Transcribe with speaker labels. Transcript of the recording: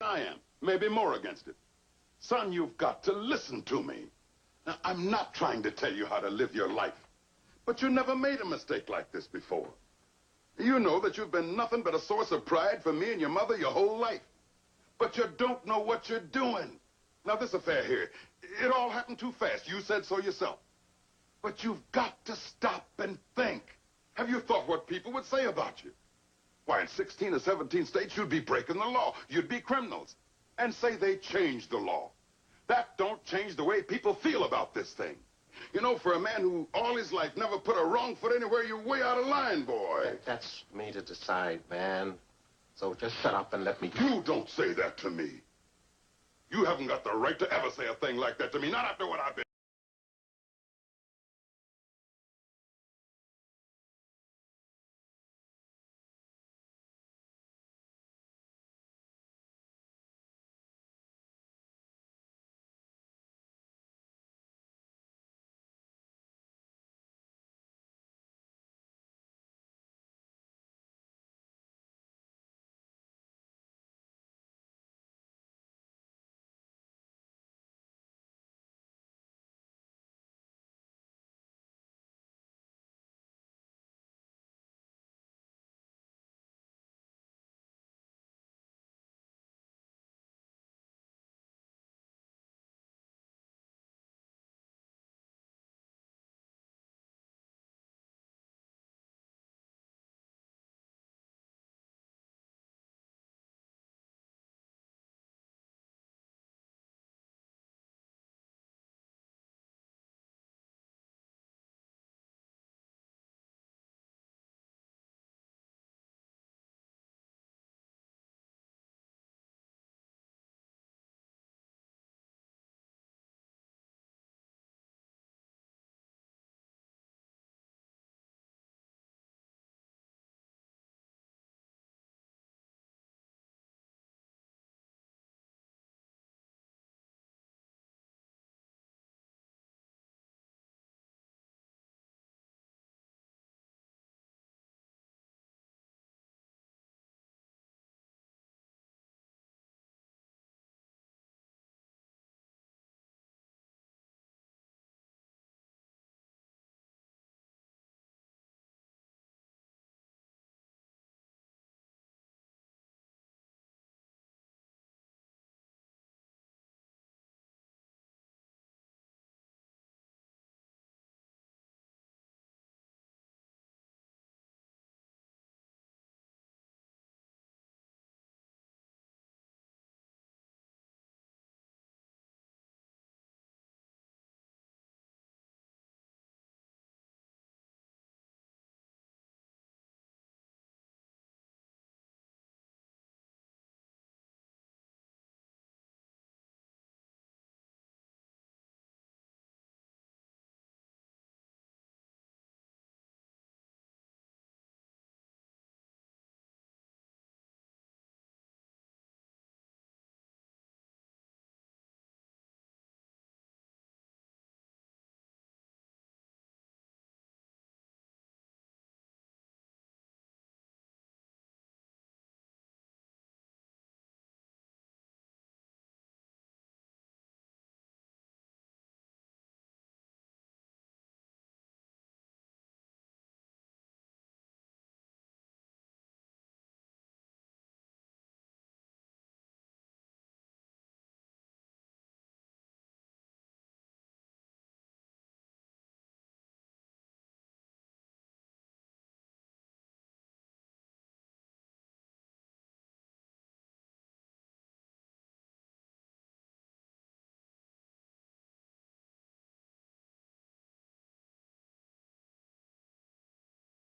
Speaker 1: I am, maybe more against it. Son, you've got to listen to me. Now, I'm not trying to tell you how to live your life, but you never made a mistake like this before. You know that you've been nothing but a source of pride for me and your mother your whole life. But you don't know what you're doing. Now, this affair here, it all happened too fast. You said so yourself. But you've got to stop and think. Have you thought what people would say about you? Why, in 16 or 17 states, you'd be breaking the law. You'd be criminals. And say they changed the law. That don't change the way people feel about this thing. You know, for a man who all his life never put a wrong foot anywhere, you're way out of line, boy.
Speaker 2: That's me to decide, man. So just shut up and let me...
Speaker 1: You don't say that to me. You haven't got the right to ever say a thing like that to me, not after what I've been...